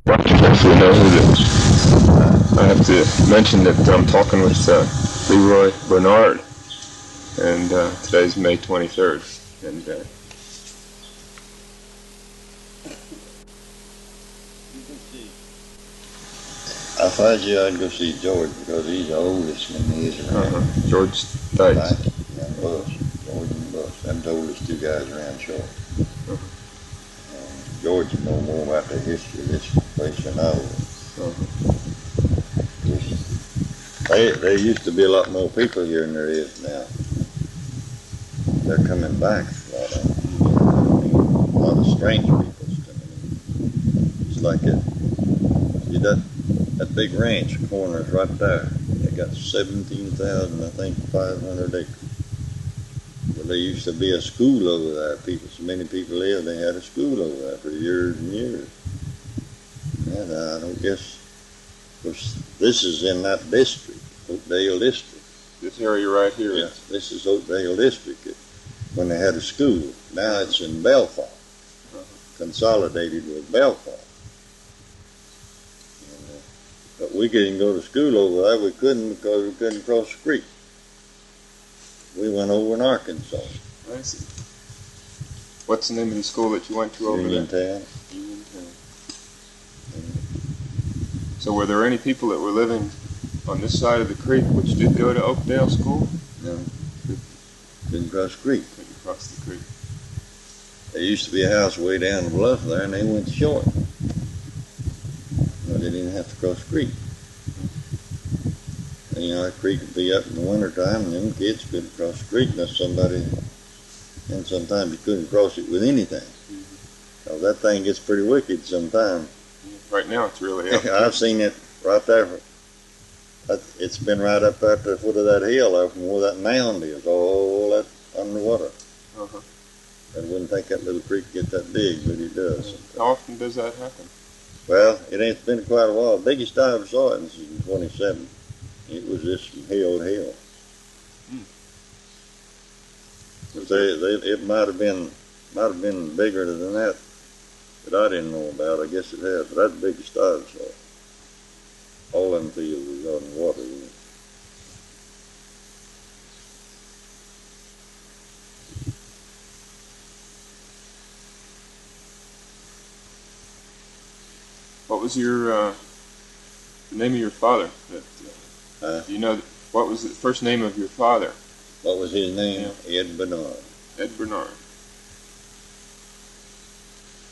Hopefully know who it is. I have to mention that I'm talking with Leroy Bernard, and today's May 23rd. And I thought I'd go see George because he's the oldest in his around. George Dice. And Bush, George and Bush. Them the oldest two guys around short. George would know more about the history of this place than I would. There used to be a lot more people here than there is now. They're coming back. A lot of strange people's coming in. It's like that big ranch corner's right there. They got 17,000, I think, 500 acres. Well, there used to be a school over there. So many people lived, they had a school over there for years and years. And I don't guess, of course, this is in that district, Oakdale district. This area right here. Yeah, this is Oakdale district when they had a school. Now it's in Belfast, consolidated with Belfast. But we couldn't go to school over there. We couldn't because we couldn't cross the creek. We went over in Arkansas. I see. What's the name of the school that you went to over there? Uniontown. Uniontown. So were there any people that were living on this side of the creek which did go to Oakdale School? No. Couldn't cross the creek. Couldn't cross the creek. There used to be a house way down the bluff there, and they went short. They didn't have to cross the creek. And, you know, that creek would be up in the wintertime, and them kids couldn't cross the creek unless somebody, and sometimes you couldn't cross it with anything. Because that thing gets pretty wicked sometimes. Right now it's really up. I've seen it right there. It's been right up at the foot of that hill there from where that mound is, all that underwater. It wouldn't take that little creek to get that big, but it does. How often does that happen? Well, it ain't been quite a while. The biggest I ever saw it was in 27. It was just from hill to hill. It might have been bigger than that I didn't know about. I guess it has, but that's the biggest I ever saw. All them fields was on water. What was the name of your father? Do you know what was the first name of your father? What was his name? Yeah. Ed Bernard. Ed Bernard.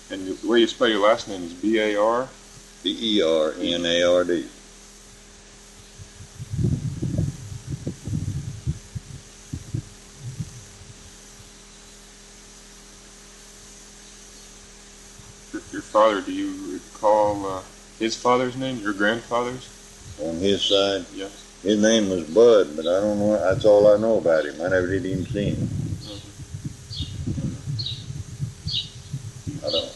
And the way you spell your last name is B-A-R? B-E-R-N-A-R-D. Your father, do you recall his father's name, your grandfather's? On his side? Yes. His name was Bud, but I don't know. That's all I know about him. I never did even see him.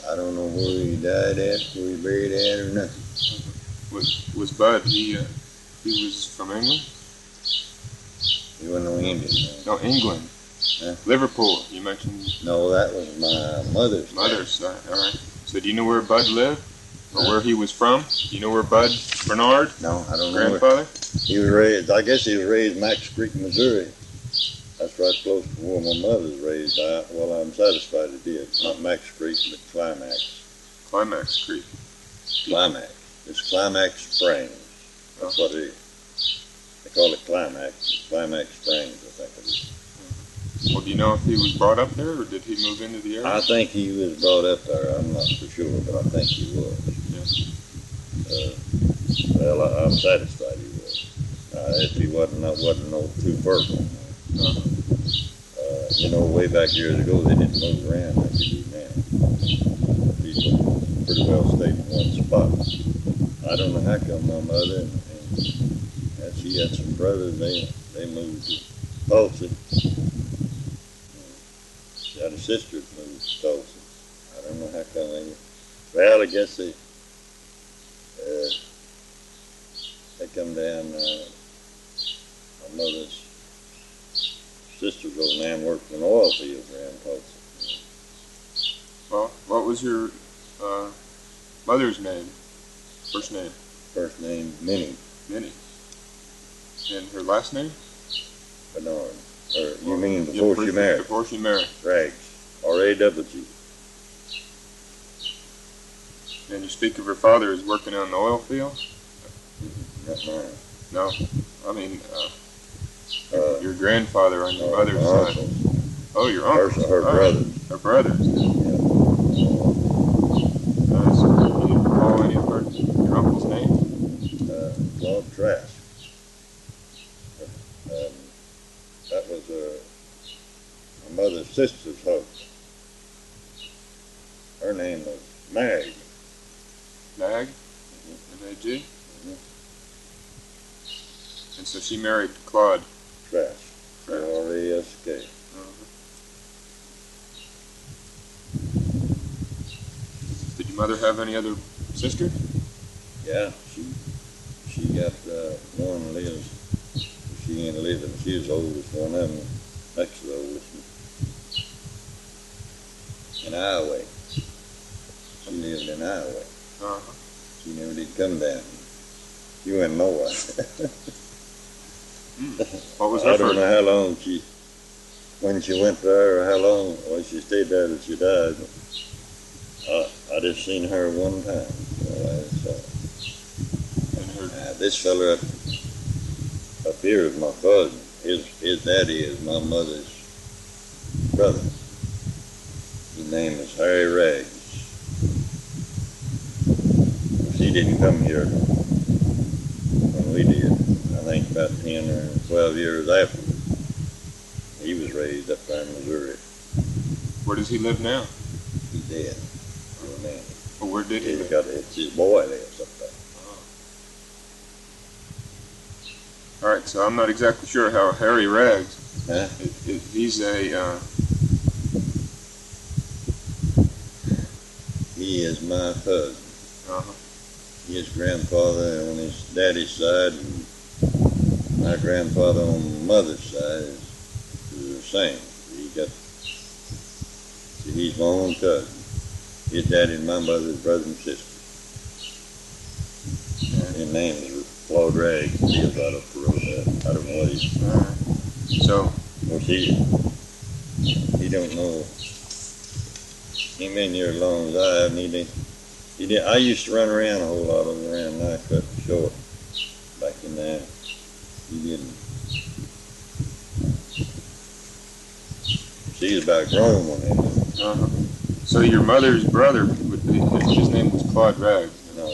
I don't know where he died at, where he buried at, or nothing. Was Bud? He was from England. He wasn't no Indian. No, England. Huh? Liverpool. You mentioned. No, that was my mother's. Mother's side. All right. So do you know where Bud lived? Or where he was from? Do you know where Bud Bernard? No, I don't know. Grandfather? He was raised, I guess he was raised in Max Creek, Missouri. That's right close to where my mother was raised. Well, I'm satisfied it did. Not Max Creek, but Climax. Climax Creek. Climax. It's Climax Springs. That's what it is. They call it Climax. Climax Springs, I think it is. Well, do you know if he was brought up there, or did he move into the area? I think he was brought up there. I'm not for sure, but I think he was. Yes. Well, I'm satisfied he was. If he wasn't no too personal. You know, way back years ago, they didn't move around like they do now. People pretty well stayed in one spot. I don't know how come my mother and she had some brothers. They moved to Tulsa. She had a sister that moved to Tulsa. I don't know how come they. Well, I guess they come down. My mother's sister goes down and works in the oil fields around Tulsa. Well, what was your mother's name? First name? First name, Minnie. Minnie. And her last name? Bernard. Or you mean before she married? Before she married. Rags. R-A-W. And you speak of her father as working on the oil field? Not mine. No. I mean, your grandfather on your mother's side. Uncle. Oh, your uncle. Her brother. Her brothers. Yeah. So you didn't recall any of your uncle's name? Claude Trask. That was my mother's sister's husband. Her name was Mag. Mag? M-A-G? And so she married Claude Trask. R-A-S-K. Did your mother have any other sisters? Yeah, she got one lives. She ain't living. She was the oldest one of them, next to the oldest one. In Iowa. She lived in Iowa. She never did come down. She went nowhere. What was her I don't know how long when she went there or how long, well, she stayed there till she died. I just seen her one time. This fella up here is my cousin. His daddy is my mother's brother. His name is Harry Rags. He didn't come here when we did. I think about 10 or 12 years after. He was raised up there in Missouri. Where does he live now? He's dead. Oh, man. Well, where did he live? It's his boy lives up there. All right, so I'm not exactly sure how Harry Rags. Huh? He's a. He is my cousin. Uh-huh. His grandfather on his daddy's side, and my grandfather on my mother's side is the same. He's my own cousin. His daddy and my mother's brother and sister. His name is Claude Rags. He lives out of Peru. I don't know what he's. All right. So. Well, he don't know. He been here as long as I have, and he did. I used to run around a whole lot over around Nycut Short back in there. He didn't. She was about grown when he was. Uh-huh. So your mother's brother would be. His name was Claude Rags. No.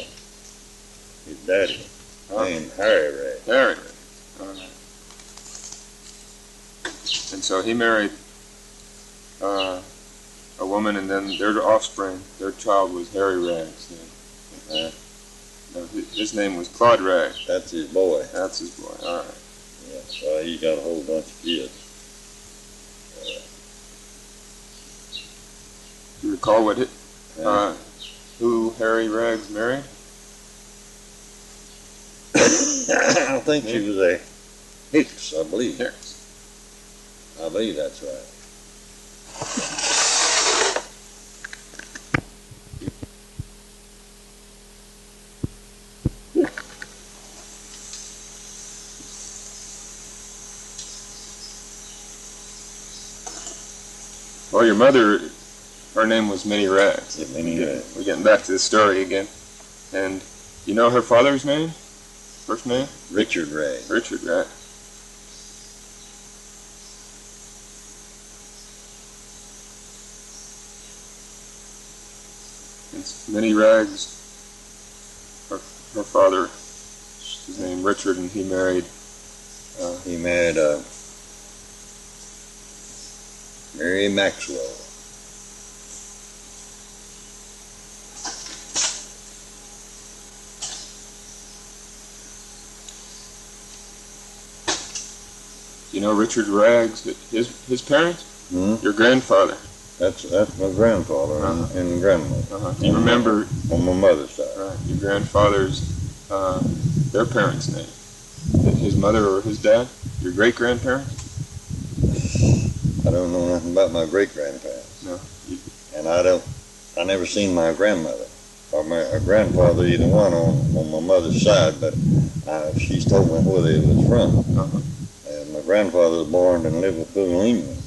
His daddy. Named Harry Rags. Harry Rags. All right. And so he married a woman, and then their offspring, their child was Harry Rags. Yeah. No, his name was Claude Rags. That's his boy. That's his boy. All right. Yeah. So he got a whole bunch of kids. Do you recall who Harry Rags married? I think she was a Hicks, I believe. Hicks. I believe that's right. Well, your mother, her name was Minnie Rags. Yeah, Minnie Rags. We're getting back to the story again. And you know her father's name? First name? Richard Rags. Richard Rags. And Minnie Rags, her father, his name Richard, and he married. Mary Maxwell. You know Richard Rags, his parents? Hmm? Your grandfather. That's my grandfather and grandmother. Do you remember? On my mother's side. Right, your grandfather's, their parents' name? His mother or his dad? Your great-grandparents? I don't know nothing about my great-grandparents. No. And I never seen my grandmother. or my grandfather, either one on my mother's side, but she's told me where they was from. Uh-huh. And my grandfather was born in Liverpool, England.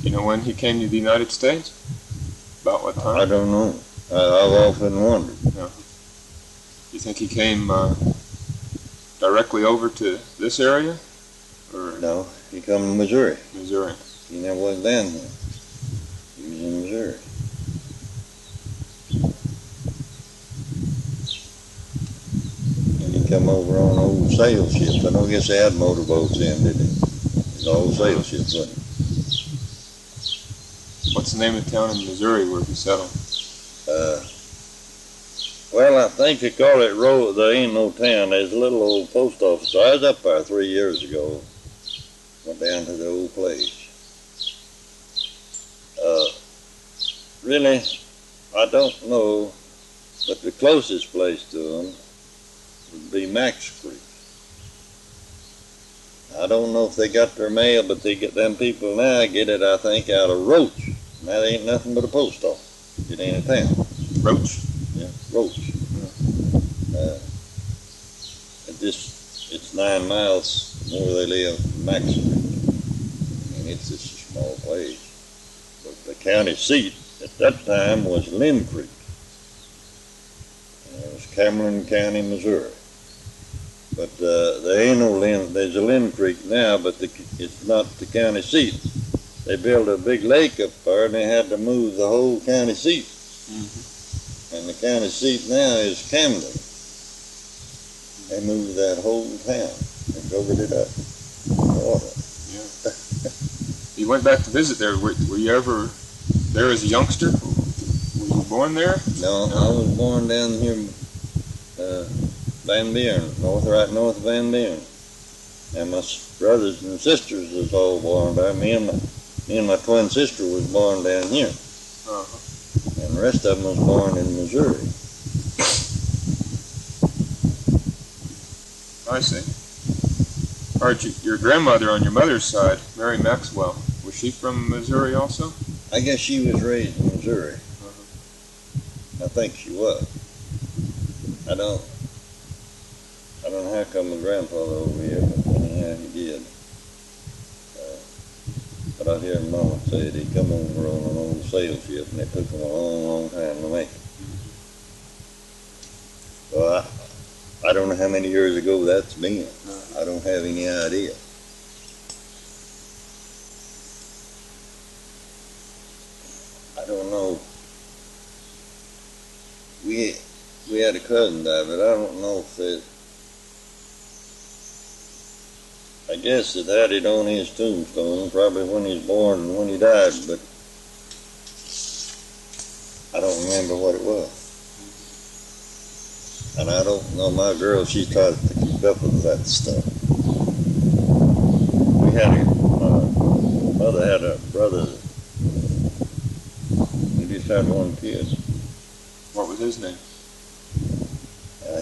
Do you know when he came to the United States? About what time? I don't know. I've often wondered. Uh-huh. You think he came directly over to this area? Or No, he come to Missouri. Missouri? He never was down here. He was in Missouri. And he come over on old sail ships. I don't guess they had motorboats then, did they? It was all sail ships, wasn't it? What's the name of the town in Missouri where he settled? Well, I think they call it Road. There ain't no town. There's a little old post office. I was up there 3 years ago. Went down to the old place. Really, I don't know, but the closest place to them would be Max Creek. I don't know if they got their mail, but they get them people now get it, I think, out of Roach. And that ain't nothing but a post office. It ain't a town. Roach? Yeah, Roach. It's 9 miles from where they live, Max Creek. And it's just a small place. But the county seat at that time was Lynn Creek. And it was Cameron County, Missouri. But there ain't no Lynn. There's a Lynn Creek now, but it's not the county seat. They built a big lake up there, and they had to move the whole county seat. Mm-hmm. And the county seat now is Camden. They moved that whole town and covered it up with water. Yeah. You went back to visit there. Were you ever there as a youngster? Were you born there? No, I was born down here, Van Buren, right north of Van Buren. And my brothers and sisters was all born there. Me and my twin sister was born down here. Uh-huh. And the rest of them was born in Missouri. I see. All right, your grandmother on your mother's side, Mary Maxwell, was she from Missouri also? I guess she was raised in Missouri. Uh-huh. I think she was. I don't know how come my grandfather over here, but anyhow he did. But I hear Mama say that he come over on an old sail ship, and it took him a long, long time to make it. So I don't know how many years ago that's been. I don't have any idea. I don't know. We had a cousin die, but I don't know if it. I guess it had it on his tombstone, probably when he was born and when he died, but I don't remember what it was. And I don't know, my girl, she tries to keep up with that stuff. My mother had a brother. He just had one kid. What was his name?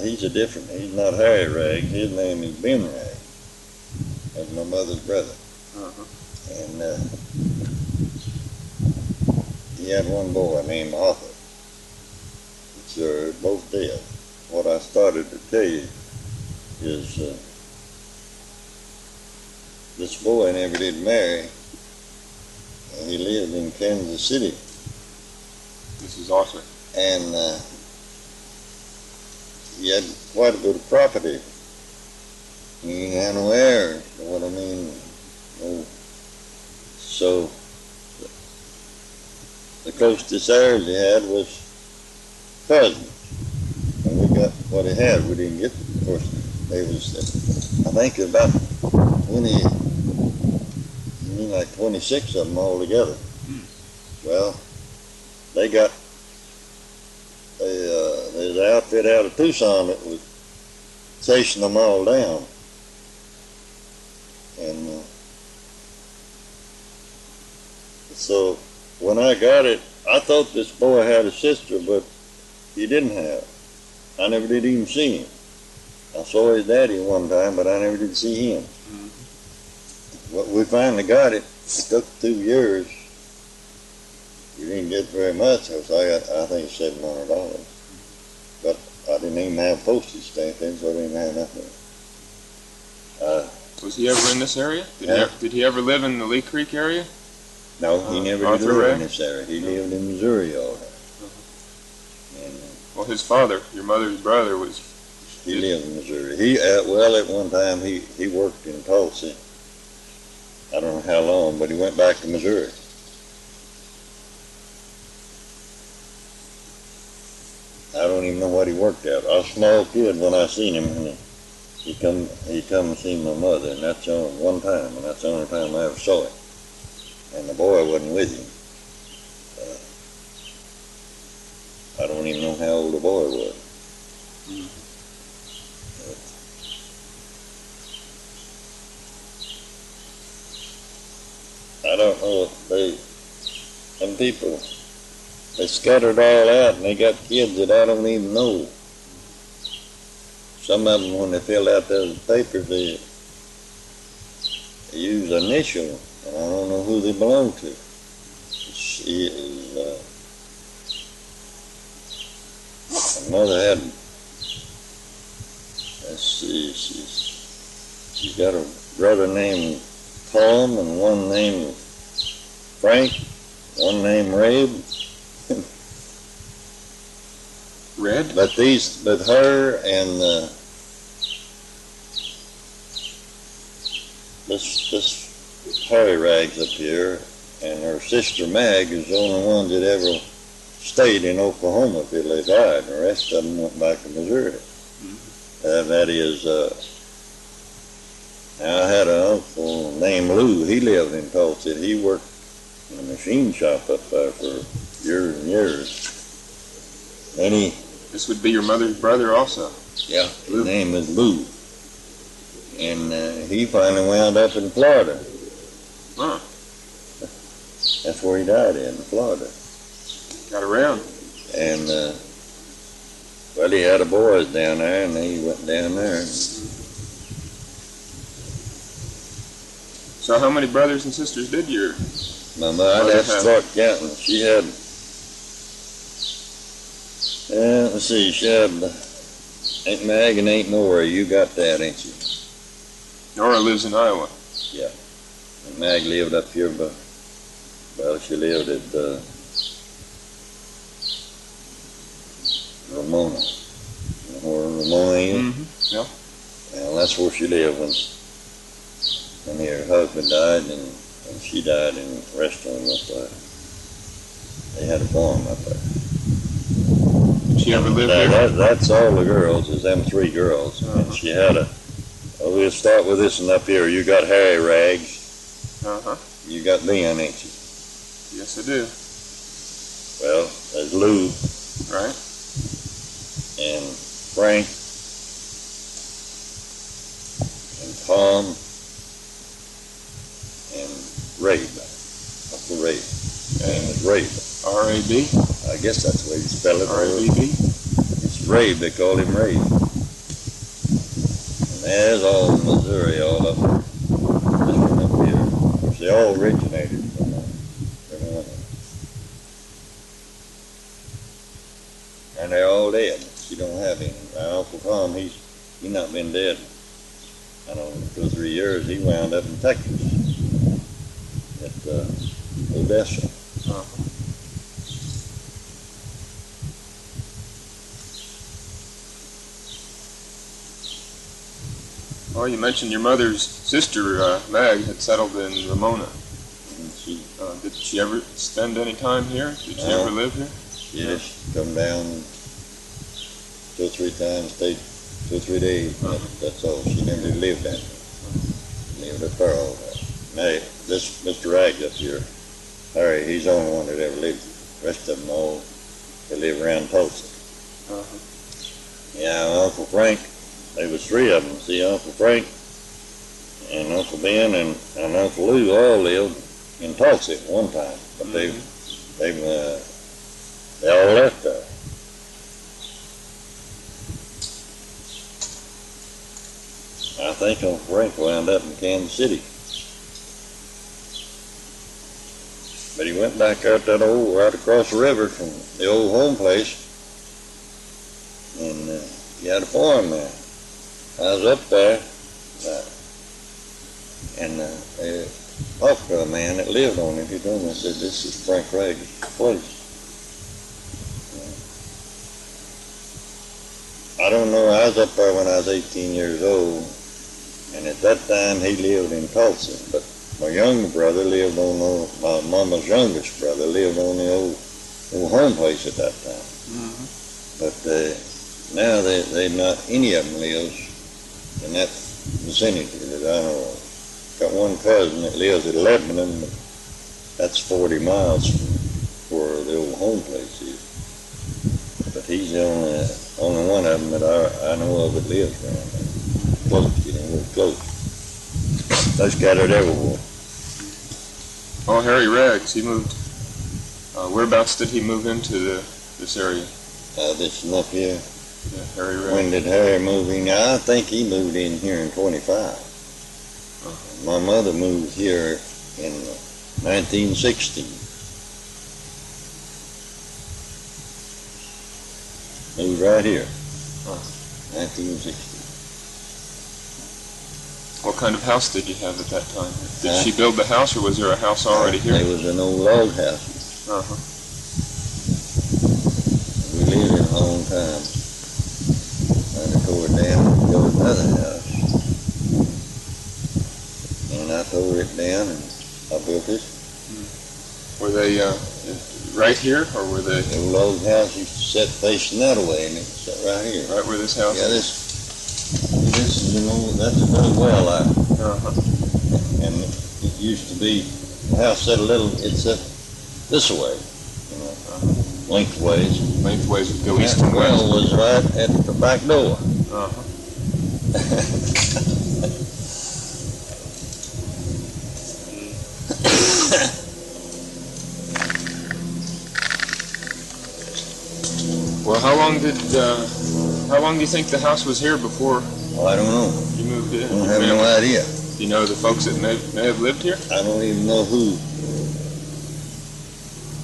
He's not Harry Raggs. His name is Ben Raggs. That's my mother's brother. Uh-huh. And he had one boy named Arthur. They're both dead. What I started to tell you is this boy never did marry, and he lived in Kansas City. This is Arthur. And he had quite a bit of property. He didn't have no heirs, you know what I mean? No. So the closest heirs he had was cousins. And we got what he had. We didn't get, of course, they was, I think about 26 of them all together. Well, there's an outfit out of Tucson that was chasing them all down. And so when I got it, I thought this boy had a sister, but he didn't have. I never did even see him. I saw his daddy one time, but I never did see him. Mm-hmm. But we finally got it. It took 2 years. We didn't get very much. I think it's $700. But I didn't even have postage stamp in, so I didn't have nothing. Was he ever in this area? Did he ever live in the Lee Creek area? No, he never did live in this area. He lived in Missouri all that. And, well, his father, your mother's brother, was... He lived in Missouri. Well, at one time he worked in Tulsa. I don't know how long, but he went back to Missouri. I don't even know what he worked at. I was a small kid when I seen him, and he come and see my mother, and that's the only one time, and that's the only time I ever saw him. And the boy wasn't with him. I don't even know how old the boy was. I don't know if some people, they scattered all out and they got kids that I don't even know. Some of them, when they fill out those papers, they use initial, and I don't know who they belong to. My mother had, let's see, she's got a brother named Tom and one named Frank, one named Red. Red? But her and this Harry Rags up here, and her sister Mag is the only one that ever stayed in Oklahoma till they died. The rest of them went back to Missouri. That is, I had an uncle named Lou. He lived in Tulsa. He worked in a machine shop up there for years and years. And this would be your mother's brother also? Yeah, his name is Lou. And he finally wound up in Florida. Huh. That's where he died in Florida. Got around. And, well, he had a boys down there, and he went down there. So how many brothers and sisters did your my mother had to start counting. She had, let's see, she had, Aunt Mag and Aunt Nora. You got that, ain't you? Nora lives in Iowa. Yeah. And Mag lived up here, but, well, she lived at Ramona. You know where Ramona is? Mm-hmm. Yeah. Well, that's where she lived when her husband died and she died, and the rest of them up there. They had a farm up there. Did she ever live there? That's all the girls, is them 3 girls. And she had well, we'll start with this one up here. You got Harry Rags. Uh-huh. You got Ben, ain't you? Yes, I do. Well, there's Lou. Right. And Frank. And Tom. And Rabe. Uncle Rabe. His name is Rabe. R-A-B? I guess that's the way you spell it. R-A-B-B? It's Rabe. They call him Rabe. And there's all Missouri, all up there. This one up here. Of course, they all originated from every one of them. And they're all dead. She don't have any. My Uncle Tom, he's not been dead. I don't know, 2 or 3 years. He wound up in Texas. At Odessa. Well, you mentioned your mother's sister, Mag, had settled in Ramona. Did she ever spend any time here? Did she ever live here? Yes, come down 2 or 3 times, stayed 2 or 3 days. That's all. She never lived down there. She lived up there all that. Now, this Mr. Rags up here, Harry, he's the only one that ever lived here. The rest of them all, they live around Tulsa. Yeah, Uncle Frank, there was 3 of them. See, Uncle Frank and Uncle Ben and Uncle Lou all lived in Tulsa at one time, but they all left there. I think Uncle Frank wound up in Kansas City. But he went back out that old, right across the river from the old home place, and he had a farm there. I was up there, and they talked to a man that lived on it. He told me, I said, this is Frank Ragg's place. I don't know, I was up there when I was 18 years old, and at that time he lived in Tulsa, but my younger brother lived on my mama's youngest brother lived on the old home place at that time. Mm-hmm. But now they not any of them lives in that vicinity that I know of. Got one cousin that lives at Lebanon, but that's 40 miles from where the old home place is. But he's the only one of them that I know of that lives around there. Close, real close. They're scattered everywhere. Oh, Harry Raggs, he moved. Whereabouts did he move into this area? This one up here. Yeah, Harry Raggs. When did Harry move in? I think he moved in here in 25. My mother moved here in 1960. Moved right here. 1960. What kind of house did you have at that time? Did she build the house, or was there a house already here? There was an old log house. Uh-huh. We lived in a long time. And I tore it down and built another house. And I tore it down and I built this. Were they right here, or were they? The old log house used to sit facing that way, and it sat right here. Right where this house is? This is, that's a little well out. Uh-huh. And it used to be, the house sat this way, lengthways. Lengthways would go east and west. The well was right at the back door. Uh-huh. Well, how long do you think the house was here before? Well, I don't know. You moved in? I don't have no idea. Do you know the folks that may have lived here? I don't even know who.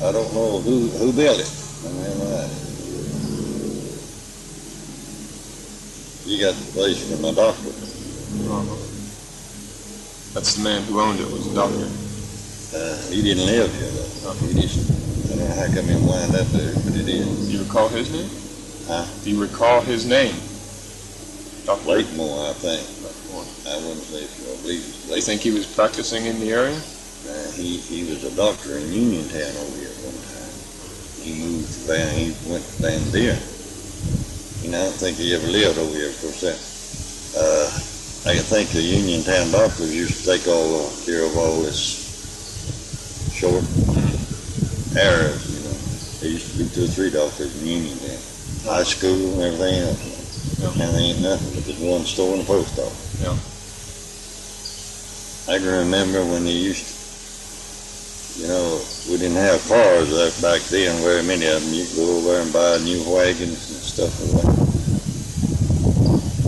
I don't know who built it. I don't have no idea. You got the place from my doctor. Uh-huh. That's the man who owned it, was a doctor. He didn't live here, though. Uh-huh. He just, I don't know how come he wound up there, but it is. Do you recall his name? Huh? Do you recall his name? Dr. Blakemore, I think. I wouldn't say so. I believe it's Blakemore. Do you think he was practicing in the area? He was a doctor in Uniontown over here one time. He moved to he went to Van Buren. And I don't think he ever lived over here, of course. I think the Uniontown doctors used to take care of all this short arrows, There used to be 2 or 3 doctors in Uniontown. High school and everything else. Yeah. And there ain't nothing but just one store and a post office. Yeah. I can remember when they used to, we didn't have cars back then, very many of them. You could go over there and buy new wagons and stuff like that.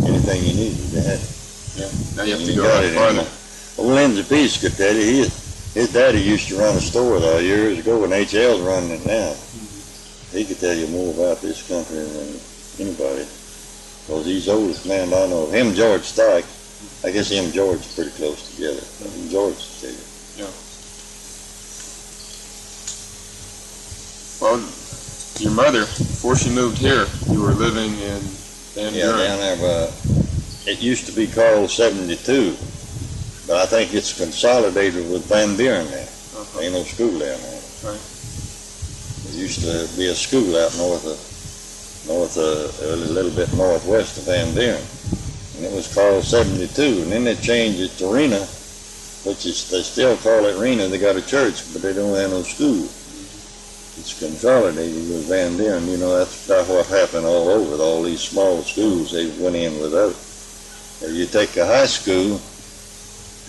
Anything you needed, they had it. Yeah. Now you have to go out farther. Old Lindsay Peace could tell you, his daddy used to run a store there years ago, and HL's running it now. He could tell you more about this country than anybody. Because he's the oldest man I know. Him, George Stike. I guess him and George are pretty close together. George will tell you. Yeah. Well, your mother, before she moved here, you were living in Van Buren. Yeah, down there. It used to be called 72, but I think it's consolidated with Van Buren now. Uh-huh. Ain't no school down there. Right. There used to be a school out a little bit northwest of Van Buren, and it was called 72. And then they changed it to Rena, which is, they still call it Rena. They got a church, but they don't have no school. It's consolidated with Van Buren. That's what happened all over. All these small schools, they went in without. If you take a high school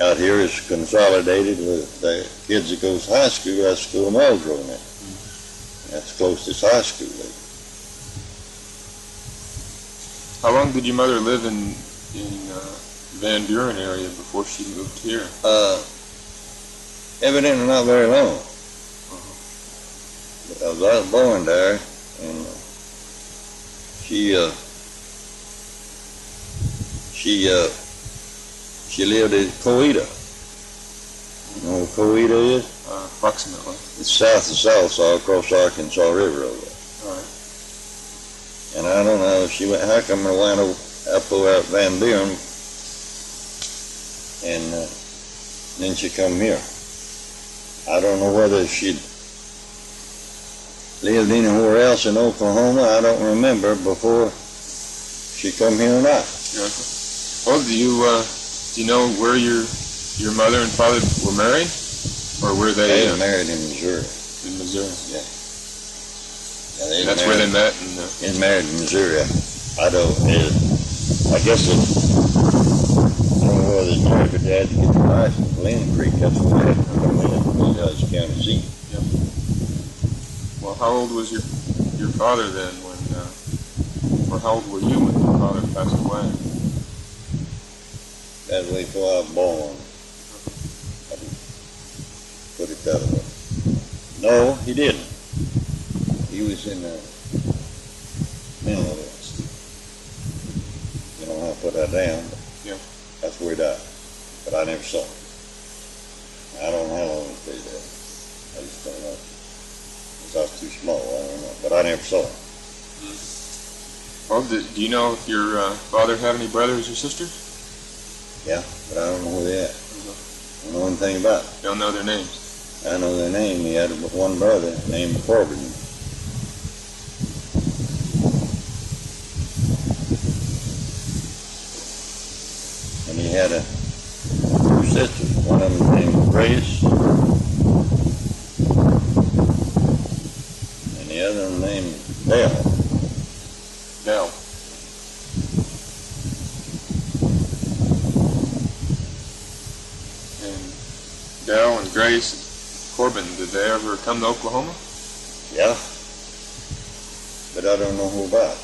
out here, it's consolidated with the kids that goes to high school. That's school Muldrow now. That's the closest high school. How long did your mother live in Van Buren area before she moved here? Evidently not very long. I was born there, and she lived in Coweta. You know where Coweta is? Approximately. It's south of Salsa, across the Arkansas River over there. All right. And I don't know if she went. How come I went up out Van Buren, and then she come here. I don't know whether she lived anywhere else in Oklahoma. I don't remember before she come here or not. Yeah. Well, do you know where your mother and father were married, or were they? They were married in Missouri. In Missouri. Yeah. That's where they met. They married in Missouri. I don't. I guess it. I don't know whether they married, but they had to get the license. Lynn Creek. That's where they had to come in. Because county seat. Yep. Well, how old was your father then when, or how old were you when your father passed away? That was before I was born. I put it that way. No, he didn't. He was in the mental illness. You don't have to put that down, but yeah. That's where he died. But I never saw him. I don't know how long he stayed there. I just don't know. Because I was too small, I don't know. But I never saw him. Well, do you know if your father had any brothers or sisters? Yeah, but I don't know who they are. I don't know anything about it. You don't know their names? I know their name. He had one brother named Corbin. And he had two sisters. One of them named Grace, and the other one named Dell. Dell. And Dell and Grace, Corbin, did they ever come to Oklahoma? Yeah, but I don't know who about.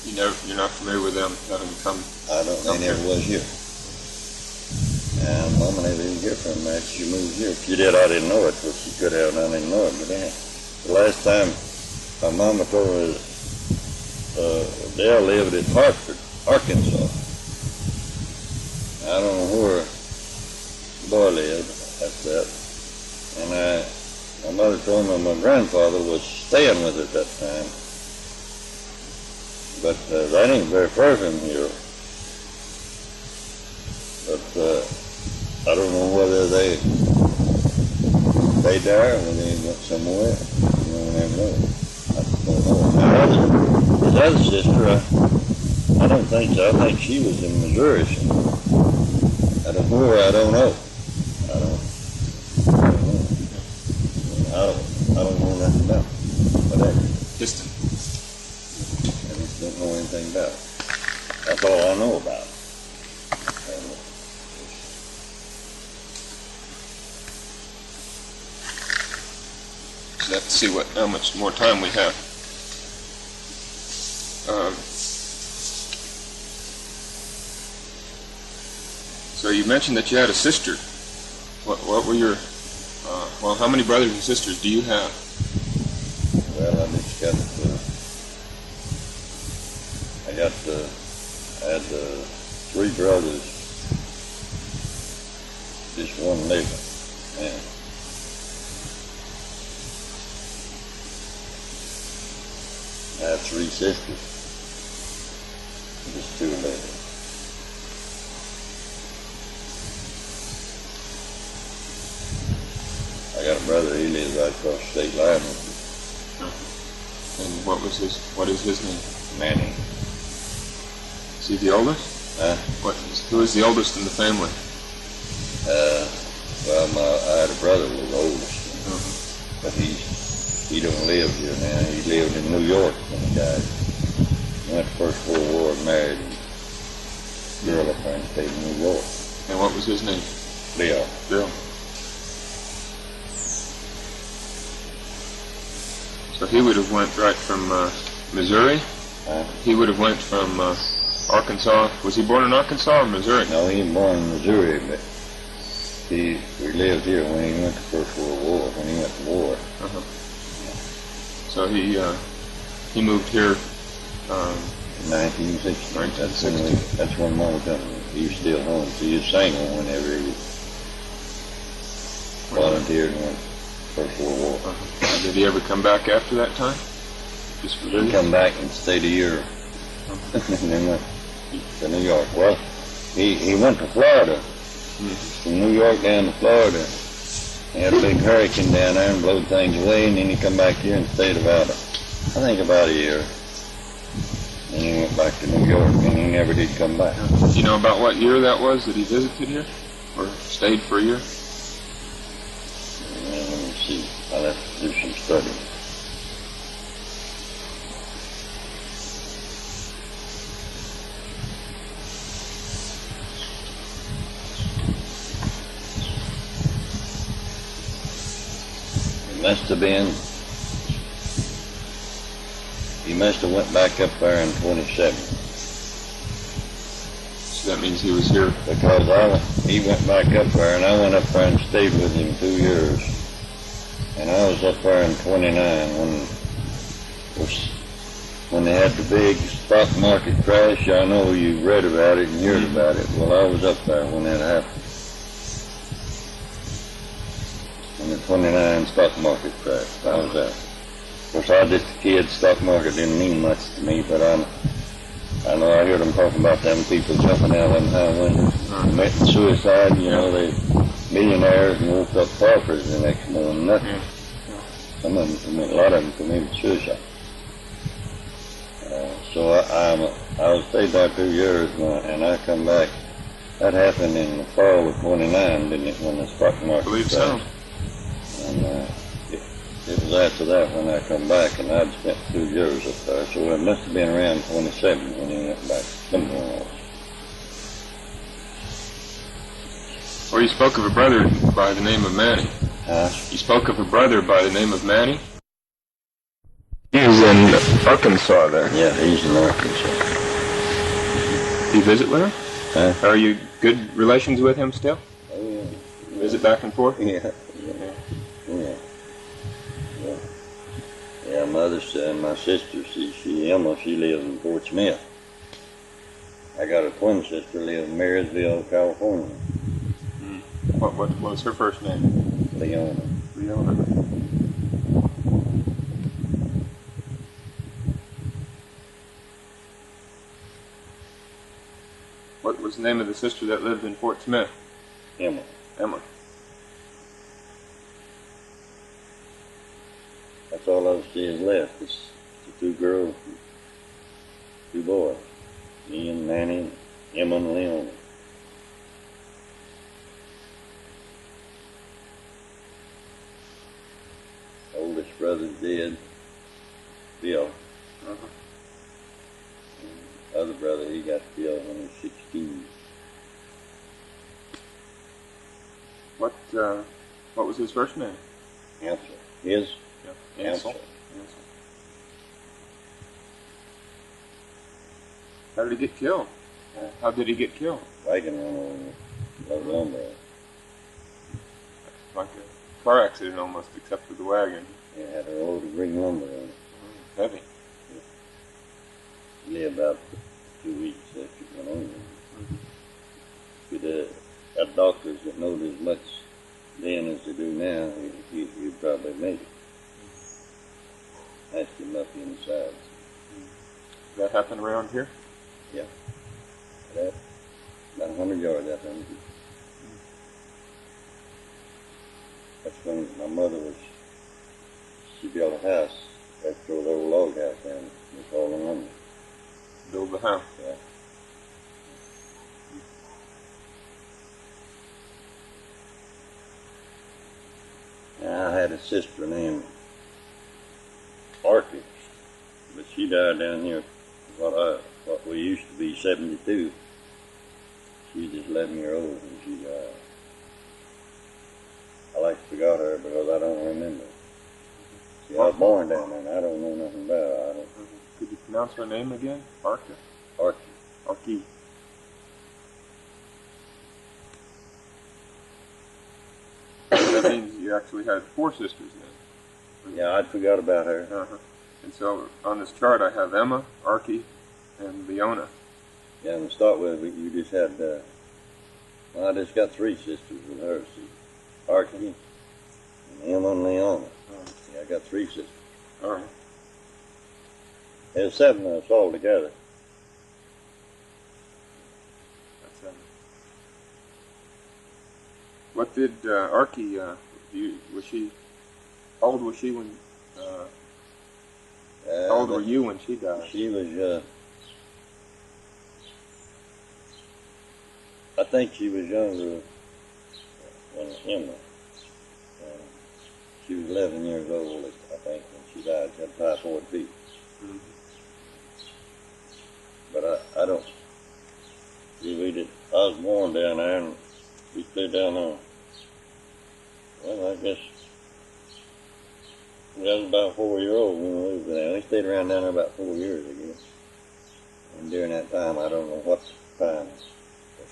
You're not familiar with them having come? I don't. They never was here. And Mama never didn't hear from her after she moved here. If she did, I didn't know it, but she could have, and I didn't know it. But then, the last time my mama told me Dale lived in Hartford, Arkansas. I don't know where the boy lived after that. And my mother told me my grandfather was staying with her at that time. But that ain't very far from here. But I don't know whether they stayed there or whether they went somewhere. I never know. I don't know. His other sister, I don't think so. I think she was in Missouri somewhere. I don't know where. I don't know. I don't know nothing about it. Whatever. Distant. I just don't know anything about it. That's all I know about it. Let's see how much more time we have. So you mentioned that you had a sister. What were your, how many brothers and sisters do you have? Well, I just got I had 3 brothers, just one living, man. I have 3 sisters, just 2 living. I got a brother, he lives right across the state line with me. And what is his name? Manny. Is he the oldest? Huh? Who is the oldest in the family? Well, I had a brother who was the oldest, but he don't live here now. He lived in New York when he died. He went to First World War and married a girl up there and stayed in New York. And what was his name? Bill. Bill. So he would have went right from Missouri? He would have went from Arkansas. Was he born in Arkansas or Missouri? No, he was born in Missouri, but he lived here when he went to First World War, when he went to war. So he moved here. 1960. 1960. That's when Mama come. He was still home. So he was single whenever he volunteered in the First World War. Did he ever come back after that time? Just for He come back and stayed a year. And then went to New York. Well, he went to Florida. From New York down to Florida. He had a big hurricane down there and blowed things away, and then he come back here and stayed about a year. And he went back to New York, and he never did come back. Do you know about what year that was that he visited here? Or stayed for a year? Let me see. I'll have to do some study. He must have went back up there in 27. So that means he was here. Because he went back up there, and I went up there and stayed with him 2 years. And I was up there in 29 when they had the big stock market crash. I know you read about it and heard about it. Well, I was up there when that happened. When the 29 stock market crash, I was there. Of course, I was just a kid. Stock market didn't mean much to me, but I know I heard them talking about them people jumping out of them high windows, committing suicide. You know, they millionaires and woke up paupers the next morning. Nothing. Some of them, a lot of them committed suicide. So I was stayed there 2 years, and I come back. That happened in the fall of 29, didn't it? When the stock market. I believe so. And it was after that when I come back, and I'd spent 2 years up there, so it must have been around 27 when he went back somewhere else. Or you spoke of a brother by the name of Manny. You spoke of a brother by the name of Manny? He was in Arkansas there. Yeah, he's in Arkansas. Do you visit with him? Are you good relations with him still? Oh, yeah. Visit back and forth? Yeah. Yeah, my sister, Emma, she lives in Fort Smith. I got a twin sister lives in Marysville, California. What was her first name? Leona. What was the name of the sister that lived in Fort Smith? Emma. That's all I see is left. It's the 2 girls, 2 boys. Me and Manny, Emma and Leona. Oldest brother's dead, Bill. And the other brother, he got killed when he was 16. What was his first name? Ansel. His? Yeah. Ansel. How did he get killed? How did he get killed? Wagon run over lumber. Like a car accident almost, except for the wagon. It had a load of green lumber on it. Heavy. Yeah, about 2 weeks after it went over. But got doctors that knowed as much then as they do now, he'd probably make it. Asked him up inside. That happened around here? Yeah. About 100 yards out there. That's when my mother she built a house after the old log house down. We called it lumber. Build the house? Yeah. I had a sister named Arkansas, but she died down here. What we used to be 72. She's just 11-year-old when she died. I like to forgot her because I don't remember. See, I was born down there and I don't know nothing about her. Could you pronounce her name again? Arky. That means you actually had 4 sisters then. Yeah, I'd forgot about her. Uh-huh. And so on this chart I have Emma, Archie, and Leona. Yeah, and to start with, you just had, well, I just got 3 sisters with her. See, Archie, and Emma, and Leona. Yeah, I got 3 sisters. All right. There's 7 of us all together. That's 7. What did Archie, was she, how old was she when, how old were you when she died? She was, I think she was younger than Emma. She was 11 years old, I think, when she died. She had typhoid fever. Mm-hmm. But I don't, I was born down there, and we stayed down there. Well, I guess I was about 4-year-old when we moved there. We stayed around down there about 4 years, I guess. And during that time, I don't know what time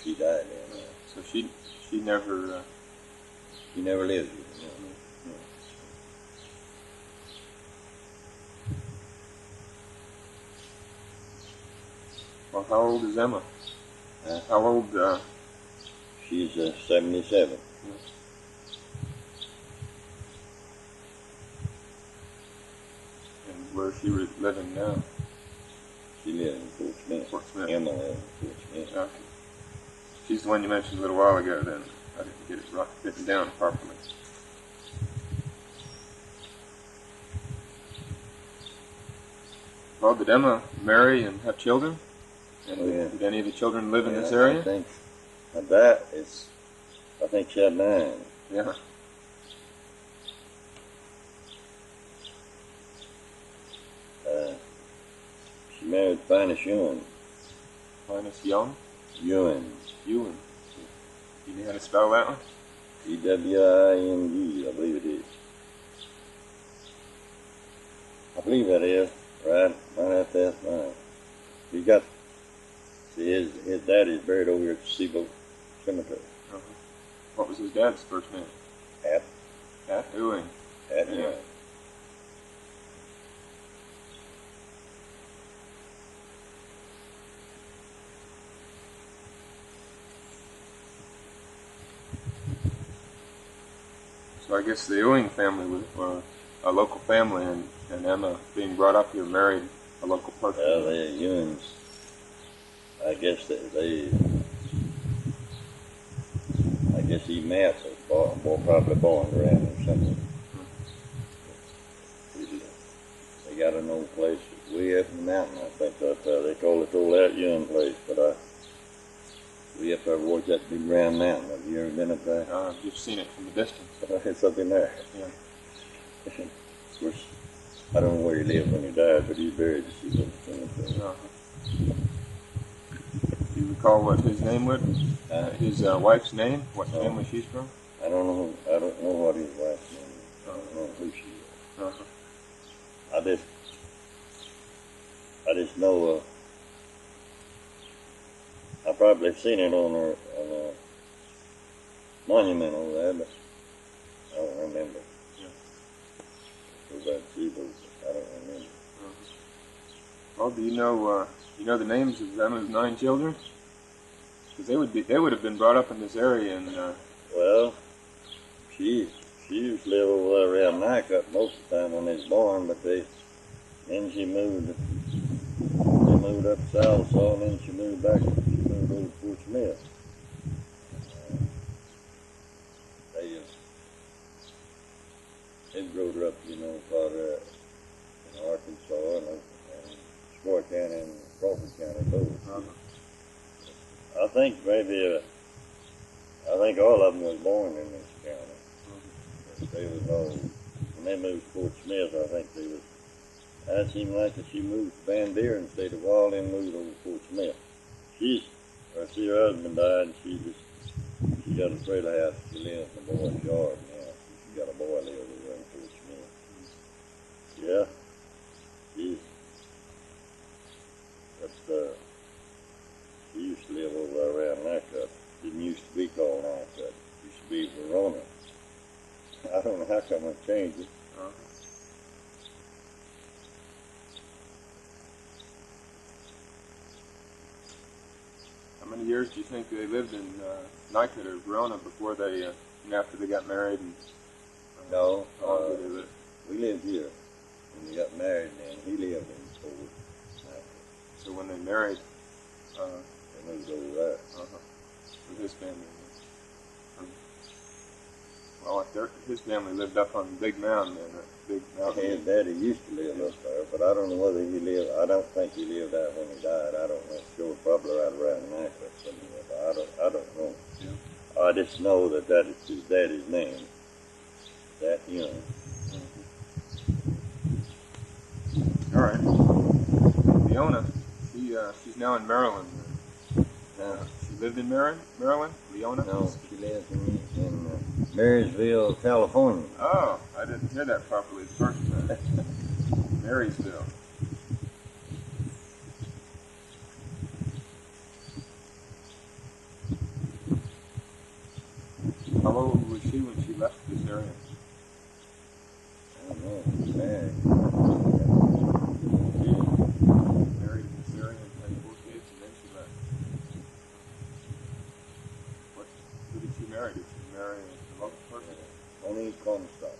she died down there. So she never... She never lived here. No. Well, how old is Emma? How old? She's 77. And where is she living now? She lives in Fort Smith. Fort Smith. Emma lives in Fort Smith. Okay. She's the one you mentioned a little while ago then. I didn't get it written down properly. Well, did Emma marry and have children? And did any of the children live in this area? I think I think she had 9. Yeah. She married Finest Ewan. Finest Young? Ewan. Ewan. You know how to spell that one? Ewing, I believe it is. I believe that is. Right. Might have to ask mine. He got, see, his daddy's buried over here at the Seaboat Cemetery. Uh-huh. What was his dad's first name? Hat. Hat Ewing. Hat, Yeah. yeah. So I guess the Ewing family were a local family, and Emma, being brought up here, married a local person. Well, the Ewings, I guess I guess he met was probably born around or something. They got an old place way up in the mountain, I think they call it the old Out Ewing place, but we up there towards that big round mountain. Have you ever been up there? You've seen it from a distance. It's up in there. Yeah. Of course, I don't know where he lived when he died, but he's buried at the Seaboat Cemetery. Uh-huh. Do you recall what his name was? His wife's name? What family she's from? I don't know what his wife's name is. I don't know who she is. Uh-huh. I just know I probably seen it on a monument over there, but I don't remember. Yeah. It was that Seaboat, I don't remember. Uh-huh. Well, do you know the names of Emma's 9 children? Because they would have been brought up in this area, and well, she used to live over there around Nycup most of the time when they was born, but then she moved up south, and then she moved back. She moved over to Fort Smith. They growed her up, farther in Arkansas and Square County and Crawford County both. Uh-huh. I think all of them was born in this county. They was all, when they moved to Fort Smith, I think they was, it seemed like that she moved to Van Buren instead of all them moved over to Fort Smith. Her husband died, and she got a trailer house. She lives in the boy's yard now. She got a boy live over there in Fort Smith. Yeah. She used to live over there around Nycup. Didn't used to be called Nycup. It used to be Verona. I don't know how come it changed it. Uh-huh. years do you think they lived in Nikon or Verona before they, after they got married? And No, how long did they live? we lived here when we got married, and he lived in Ford. So when they married, They moved over there. with his family. Well, his family lived up on Big Mountain, and a big mountain. His daddy used to live up there, but I don't know whether he lived. I don't think he lived out when he died. I don't know. Sure, probably right around Nashville somewhere, but I don't know. Yeah. I just know that is his daddy's name. That young. All right. Leona, she's now in Maryland. She lived in Maryland? Leona? No, she lives in Marysville, California. Oh, I didn't hear that properly the first time. Marysville. How old was she when she left this area? I don't know. She's married. Married in this area and had 4 kids, and then she left. Who did she marry? Did she marry a local person? Only Comstock.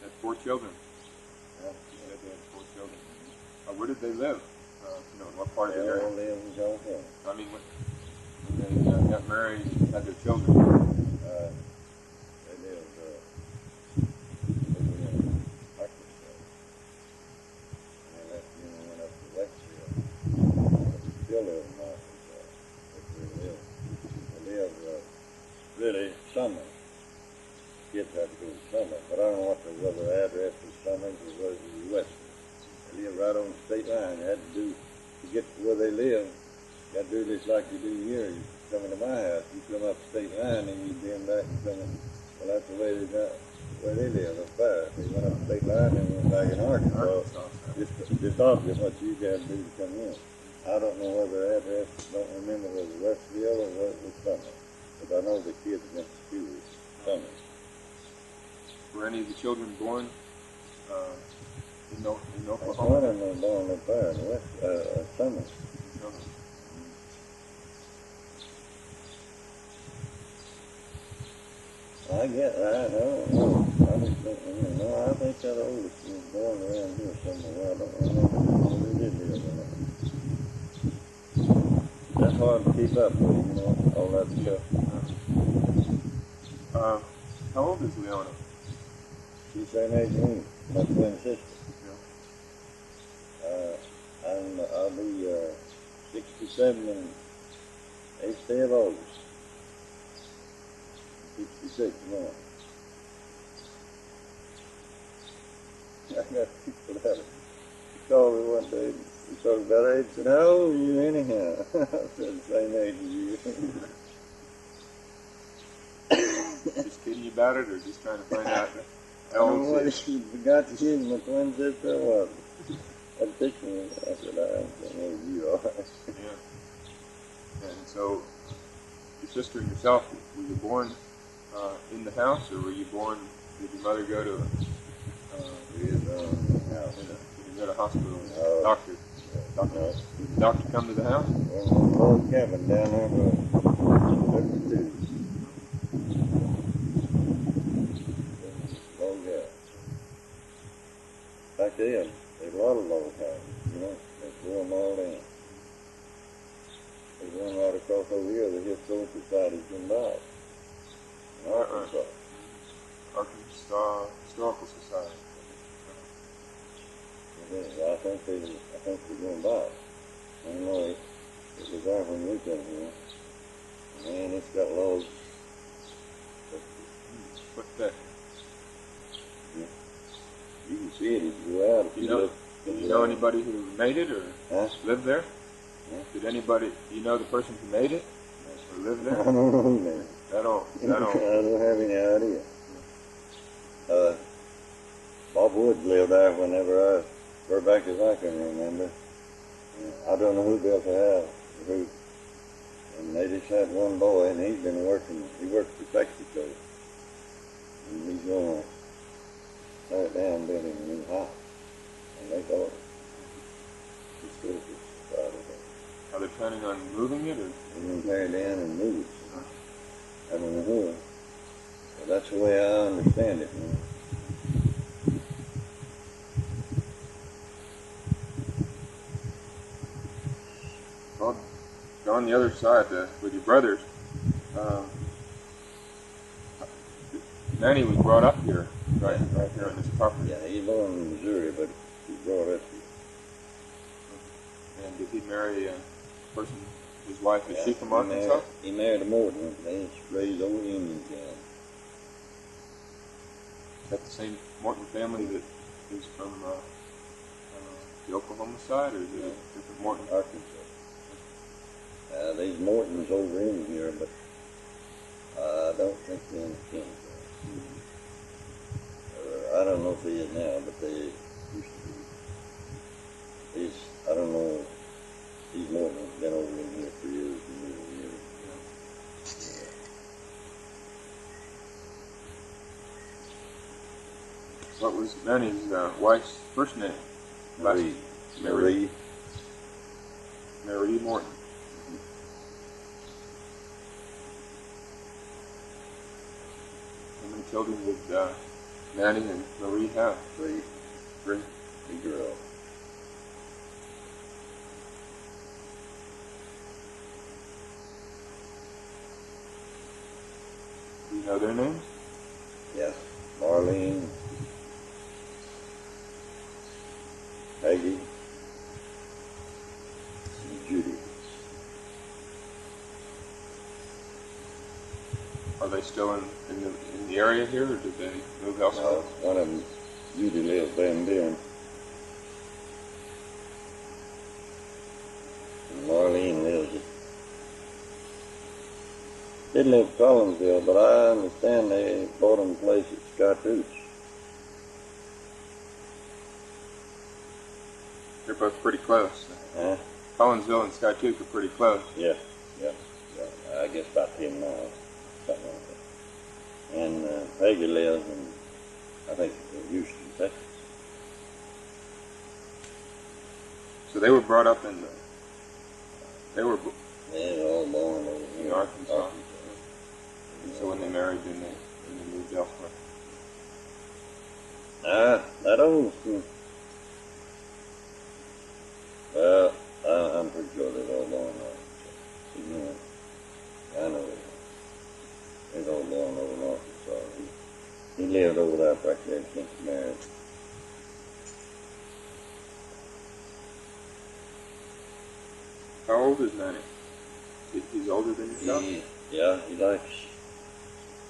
Had 4 children. Yeah. She said they had 4 children. Where did they live? In what part of the They area? all live in California. I mean, when they got married and had their children. They live over in Arkansas. And they left and went up to Westville. They still live in Arkansas. That's where they live. They live really Summers. Kids have to go to Summers, but I don't know whether the address was Summers or whether it was Westville. They live right on the state line. They had to do, to get to where they live, you got to do this like you do here. You come into my house, you come up the state line, and you bend back and come in. Well, that's the way they got, where they live up there. They went up the state line and went back in Arkansas. Just obvious what you got to do to come in. I don't know whether the address, don't remember whether it was Westville or whether it was Summers. But I know the kids went to school at Summers. Were any of the children born in Oklahoma? One of them was born up there in Summers. I don't know. I just don't know. I think that oldest was born around here somewhere. I don't remember where they did live or not. That's hard to keep up with, all that stuff. How old is Leona? She's the same age as me, my twin sister. I'll be 67 in 8th day of August. 66 tomorrow. I got people that called me one day. We talked about age. Said, "How old are you anyhow?" I said, "The same age as you." Just kidding you about it, or just trying to find out I don't know what she forgot to give my twin sister was. I picked me. I said, "I don't know who you are." Yeah. And so, your sister and yourself, were you born in the house, or were you born? Did your mother go to? Did you go to hospital? Doctor. Did the doctor come to the house? Well, a log cabin down there, but 32. Log cabin. Back then, there's a lot of log cabins, they threw them all in. There's one right across over here, the Historical Society's involved. In Arkansas. Arkansas Historical Society. I think they're going back. I don't know, it was there when we came here. Man, it's got logs. What's that? Yeah. You can see it if you go out. Did you know anybody who made it or lived there? Huh? Did anybody? Do you know the person who made it or lived there? I don't know who made it. I don't have any idea. Bob Woods lived there whenever far back as I can remember. I don't know who built the house, who. And they just had one boy, and he's been working. He works for Texaco. and he's going to tear it down, build him a new house. And they thought he still gets started. Are they planning on moving it, or? They're going to tear it down and move it. I don't know who. But that's the way I understand it, man. Well, on the other side, with your brothers, Manny was brought up here, right here on this property. Yeah, he's born in Missouri, but he brought up here. And did he marry a person, his wife, is she from he Arkansas? He married a Morton. They raised old Indian town. Is that the same Morton family that is from the Oklahoma side, or is it a different Morton? Arkansas. There's Mortons over in here, but I don't think they're in the king. I don't know if they is now, but they used to be. I don't know. These Mortons have been over in here for years and years and years. Yeah. What was Manny's wife's first name? Marie. Marie Morton. How many children did Manny and Marie have? Three. Three. Big girl. Do you know their names? Yeah. Marlene. Peggy. And Judy. Are they still in the area here, or did they move elsewhere? No, one of them, Judy lives down there. And Marlene lives they live in Collinsville, but I understand they bought them a place at Scottude's. They're both pretty close. Huh? Collinsville and Skytook are pretty close. Yeah. I guess about 10 miles, something like that. And Peggy lives in, I think, Houston, Texas. So they were brought up in They were all born over here in Arkansas. And so when they married, then they moved elsewhere. I don't. I'm pretty sure they're all born over. I know they're all born over in Arkansas. He lived over there practically since he married. How old is Manny? He's older than yourself? Yeah, he likes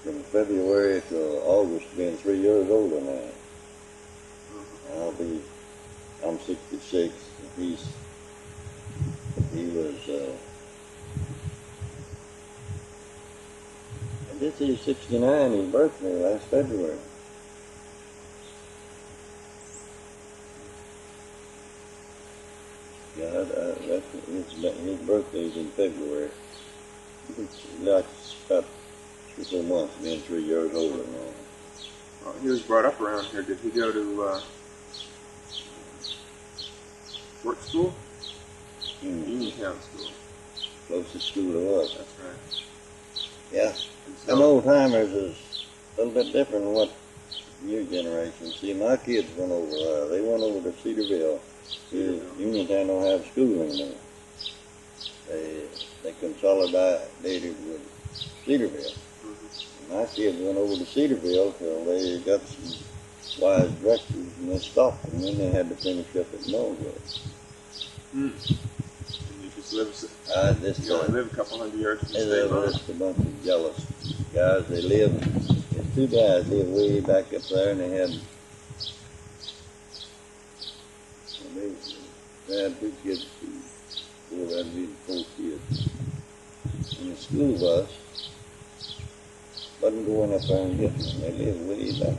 from February to August being 3 years older now. Mm-hmm. I'm 66. He was, I guess he's 69, his birthday last February. Yeah, his birthday's in February. He likes about 3 or 4 months, being 3 years older now. Well, he was brought up around here. Did he go to short school? Uniontown School. Closest school to us. That's right. Yeah. So, Them old timers is a little bit different than what your generation. See, my kids went over there. They went over to Cedarville. Uniontown don't have school anymore. They consolidated with Cedarville. Mm-hmm. My kids went over to Cedarville till they got some wise directors and they stopped, and then they had to finish up at Norwood. And you just You only live a couple hundred yards from the They state line. live just a bunch of jealous guys. There's 2 guys live way back up there, and they had 2 kids too. Boy, that'd be 4 kids. And the school bus wasn't going up there and getting them. They live way back.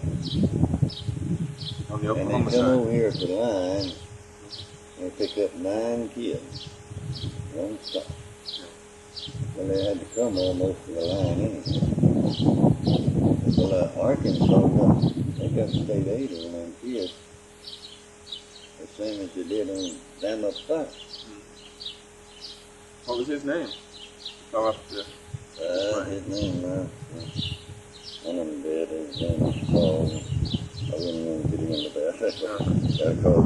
On the And Oklahoma they come side. over here to the line and pick up 9 kids. One stop. Well, they had to come almost to the line anyway. Well, Arkansas, they got state aid on them kids. The same as they did on them up there. What was his name? Fell off the His name, one of them did. His name was Paul. I wouldn't want to get him in the bed. Gotta call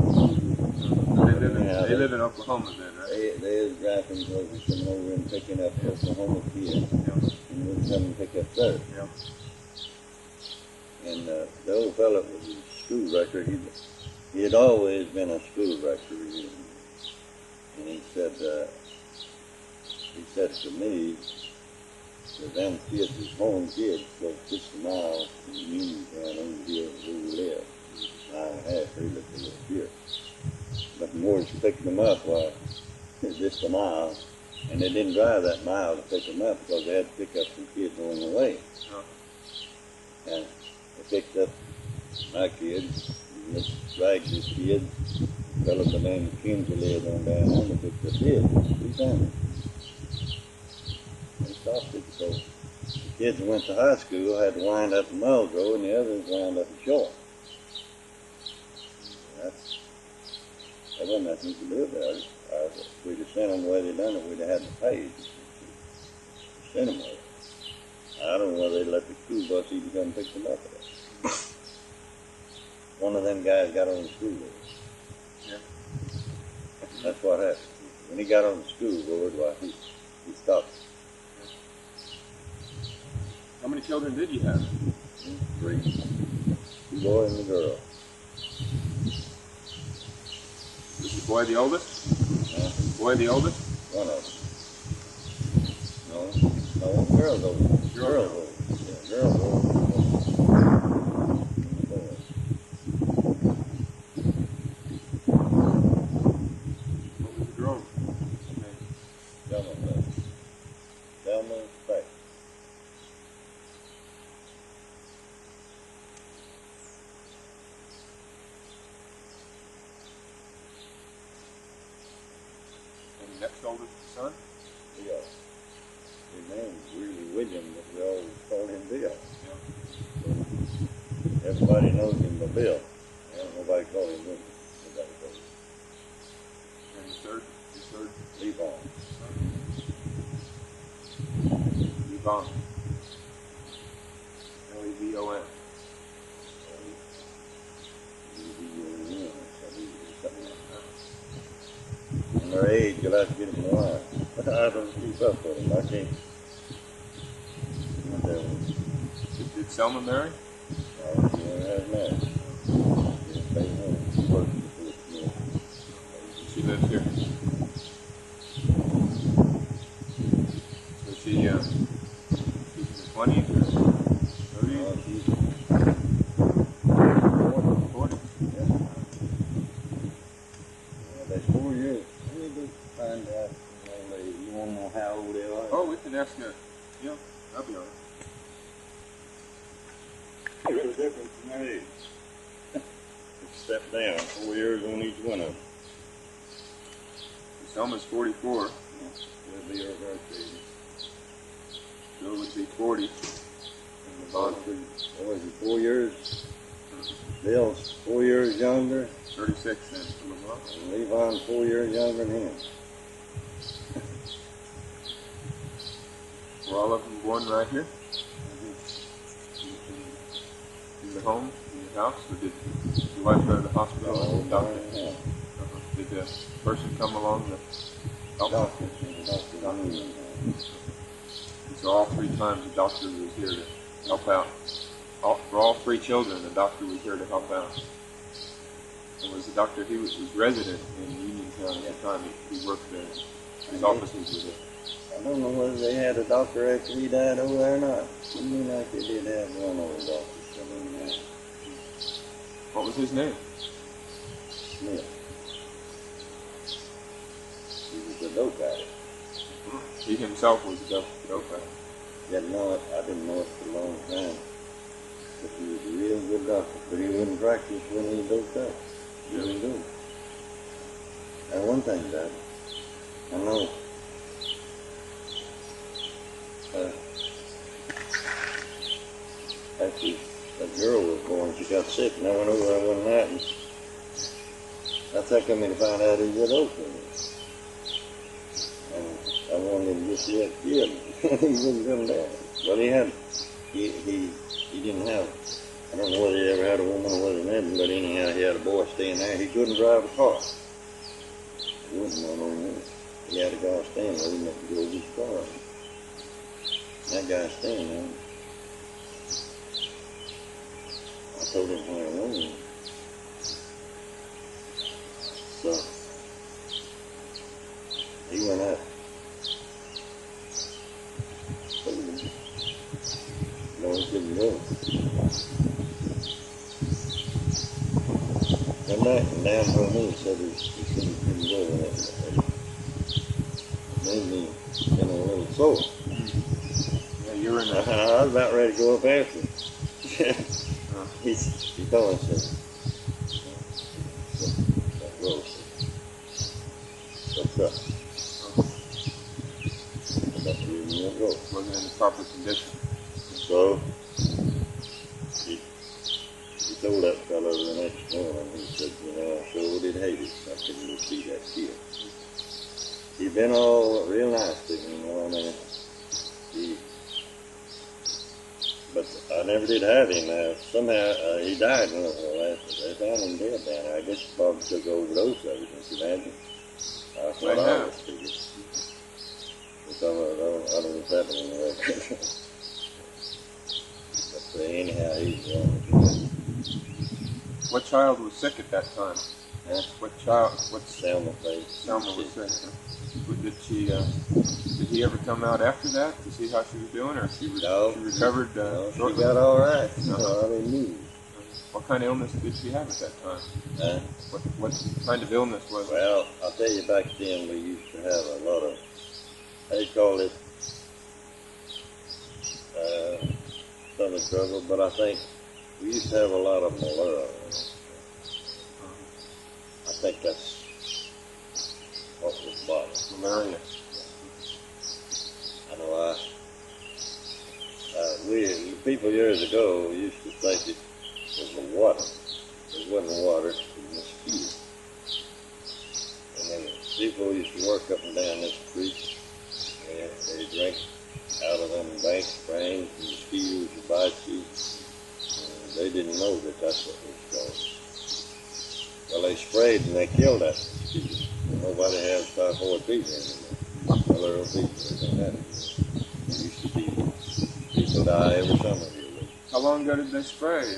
They live in Oklahoma then, right? They was driving over, coming over and picking up Oklahoma kids. Yeah. And would come and pick up there. Yeah. And the old fella was a school rector. He had always been a school rector. And he said to me that them kids is home kids, so just a mile from the Union Town over here where we live. Mile and a half really to live here. But more to pick them up, why, it's just a mile. And they didn't drive that mile to pick them up because they had to pick up some kids on the way. Oh. And they picked up my kids, and this dragged this kid, a fellow by the name of Kinsey lived on down there, and they picked up his, 3 families. They stopped it, so the kids that went to high school had to wind up in Muldrow, and the others wound up in Shore. There wasn't nothing to do about it. If we'd have sent them the way they done it, we'd have had to pay to send them away. I don't know whether they'd let the school bus even come pick them up. One of them guys got on the school board. Yeah. That's what happened. When he got on the school board, why, he stopped. How many children did you have? 3. 2 boys and a girl. Was the boy the oldest? Boy the oldest? One of them. No, girl's old. Girl's old. Yeah, girl's old. What was the girl's name? Selma Beck. And the next oldest son? Yeah. His name was really William, but we always called him Bill. Yeah. So everybody knows him by Bill. Nobody called him William. Nobody called him. And the third? Levon. Levon. Levon. And their age, you'll have to get them in line. I don't keep up with them. I can't. Did Selma marry? I don't have married. She works for the school. She lives here. So she's in the 20s or 30s? She's 40. yeah. That's 4 years. I need to find out. You want to know how old they are? Oh, we can ask her. Yeah, that'll be all right. There's a difference in their age. Step down, 4 years on each one of them. Selma's 44. It'll be her birthday. Bill would be 40. And What Levon, was it, 4 years? Bill's 4 years younger, 36 then for Levon. and Levon's 4 years younger than him. Were all of them born right here? In the home, in the house, or did your wife go to the hospital or the doctor? Yeah. Did the person come along to help? Doctor. And so all 3 times the doctor was here to help out. For all 3 children, the doctor was here to help out. And was the doctor, he was resident in Uniontown at the time. He worked there. His offices were there. I don't know whether they had a doctor after he died over there or not. I mean, like they did have one old doctor. What was his name? Smith. He was a dope addict. He himself was a dope addict. Didn't know it. I didn't know it for a long time. But he was a real good doctor. But he wouldn't practice when he doped up. He wouldn't do it. And one thing, Dad, I know Actually, that girl was born, she got sick, and I went over there one night, and that's how come in to find out he was at Oakdale. And I wanted him to get that kid. He wouldn't come down. But he didn't have, I don't know whether he ever had a woman or whether he didn't, but anyhow, he had a boy staying there. He couldn't drive a car. He wouldn't run on him. He had a guy staying there, he wouldn't go his car. That guy staying there, I told him where I went. So, he went out. Told him, no, he couldn't go. Come back and down from me, said he couldn't go. It made me a little sore. Yeah, you were in I was about ready to go up after him. He told us that Rose said, what's up? That's the reason you go. Wasn't in the proper condition. So, he told that fellow the next morning, he said, you know, I sure did hate it. I couldn't go see that kid. He'd been all real nice to me, you know, I mean, but I never did have him. Somehow he died in a little while after. They found him dead down there. I guess he probably took overdose of it, can you imagine? That's what I always figured. Because I don't know what's happening in the record. But anyhow, he's wrong. What child was sick at that time? Huh? What Selma face. Selma was sick. Huh? Did he ever come out after that to see how she was doing, or she recovered? No, shortly? She got all right. No, I didn't need it. What kind of illness did she have at that time? Huh? What kind of illness was it? Well, I'll tell you, back then we used to have a lot of, they call it stomach trouble, but I think we used to have a lot of malaria. I think that's what was bothering. Malaria. I know people years ago used to think it was the water. It wasn't water, it was mosquitoes. And then people used to work up and down this creek, and they drank out of them bank springs, and mosquitoes would bite you. And they didn't know that that's what it was called. Well, they sprayed and they killed that mosquito. Nobody has typhoid fever anymore. Malaria fever, they don't have it. There used to be people die every summer here. How long ago did they spray?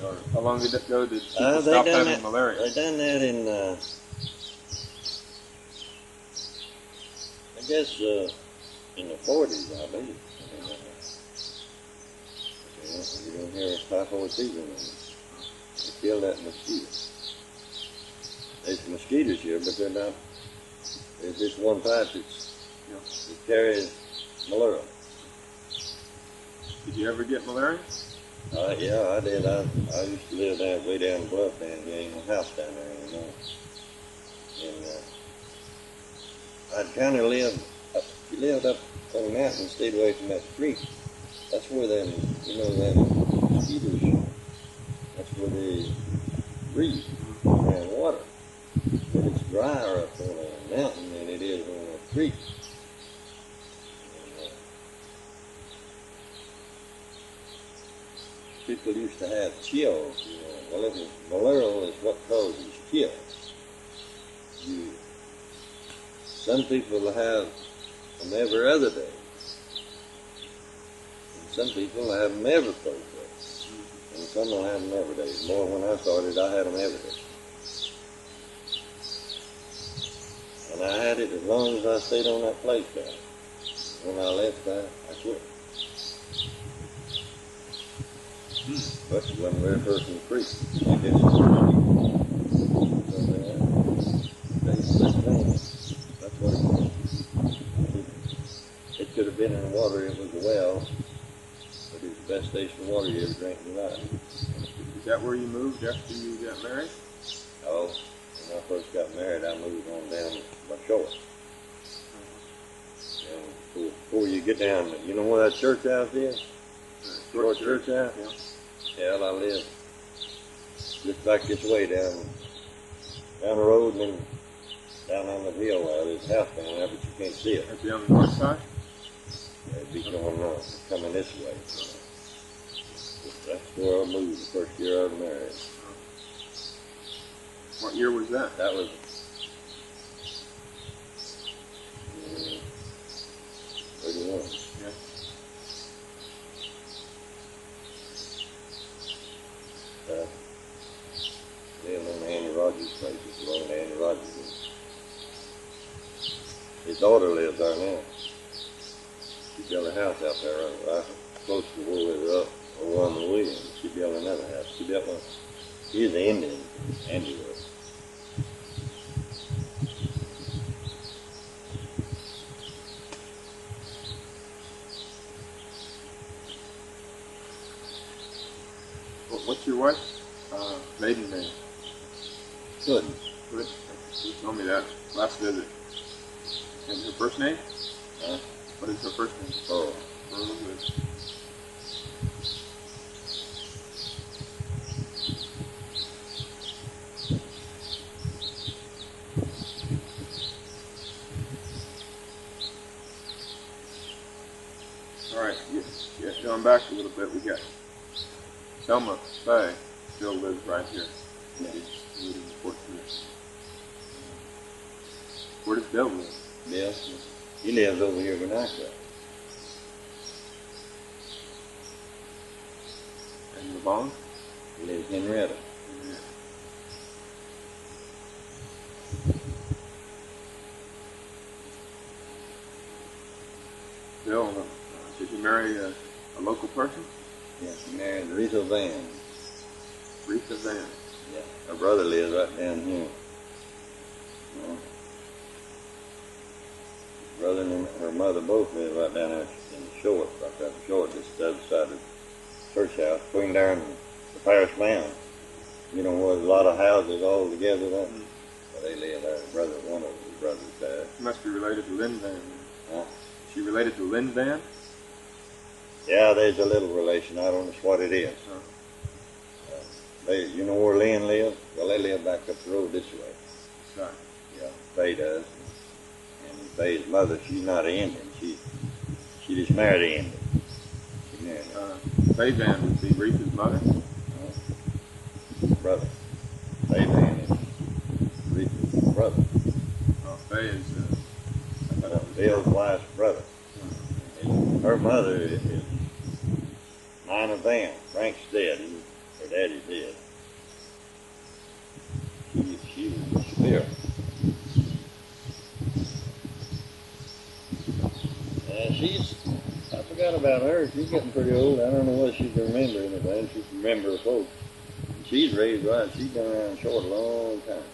Or how long did it go did people stop having malaria? They done that in, I guess, in the 40s, I believe. You don't hear typhoid fever anymore. They killed that mosquito. There's mosquitoes here, but they're not. There's just one type that carries malaria. Did you ever get malaria? Yeah, I did. I used to live down way down the bluff down here, ain't no house down there anymore. And I'd kind of lived up on the mountain and stayed away from that creek. That's where them, them mosquitoes, that's where they breathe around water. But it's drier up on a mountain than it is on a creek. And, people used to have chills, Well, malaria is what causes chills. Some people have them every other day. And some people have them every 3 days. And some will have them every day. Boy, when I started, I had them every day. And I had it as long as I stayed on that place there. When I left, I quit. But when we were first in the creek, I guess that's what it was. It could have been in the water, it was a well, but it was the best station of water you ever drank in your life. Is that where you moved after you got married? Oh, when I first got married, I moved on down by shore. And before you get down, you know where that church house is? Short church out? Yeah. Yeah, I live just back this way down the road and then down on the hill. There's a house down there, but you can't see it. That'd be on the north side? Yeah, it'd be coming this way. That's where I moved the first year I was married. What year was that? That was 31. Yeah. Lived on Andy Rogers' place. It's belonged to Andy Rogers. His daughter lives there now. She built a house out there right close to where we were up over on the Williams. She built another house. She built one. He's an Indian. Andy was. What's your wife's maiden name? Good. Good. You told me that last visit. And her first name? Huh? What is her first name? Oh. Good. All right, going back a little bit, we got Selma Faye still lives right here. Yeah. She's living in Fort Smith. Where does Bill live? Bill? He lives over here in Arkansas. And Levon? He lives in Henrietta. Yeah. Bill, did he marry a local person? Yeah, he married Rita Van. Rita Van. Yeah. Her brother lives right down here. Her brother and her mother both live right down there in the short, right down the short, just the other side of the church house, between there and the parish mound. You know, where there's a lot of houses all together there. Mm-hmm. Well, they live there. Brother, one of his brothers died. She must be related to Lynn Van. Huh? Is she related to Lynn Van? Yeah, there's a little relation. I don't know what it is. You know where Lynn lives? Well, they live back up the road this way. Sorry. Yeah, Faye does. And Faye's mother, she's not an Indian. She just married an Indian. She married him. Faye Van would be Rita's mother? Brother. Faye Van is Rita's brother. Oh, Faye is, I thought it was Bill's wife's brother. Her mother is Nina Van. Frank's dead. Her daddy's dead. She was a spirit. I forgot about her. She's getting pretty old. I don't know whether she can remember anything. She can remember her folks. She's raised right. She's been around short a long time.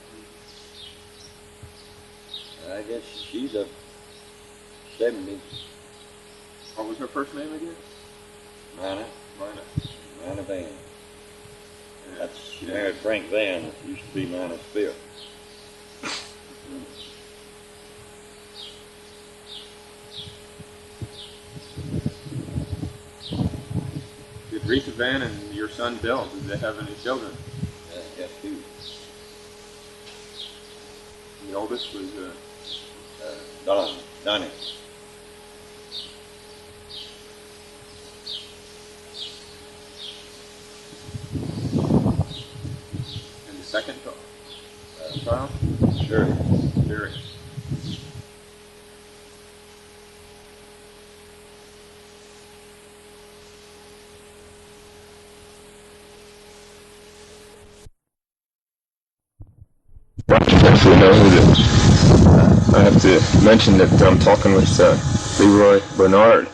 I guess she's up 70. What was her first name again? Nina Van. Yeah. She married Frank Van. It used to be Nina's spirit. Did Rita Van and your son Bill, did they have any children? Yes, two. The oldest was Donnie. and the second child? Sure. Jerry. Definitely know who it is. I have to mention that I'm talking with Leroy Bernard.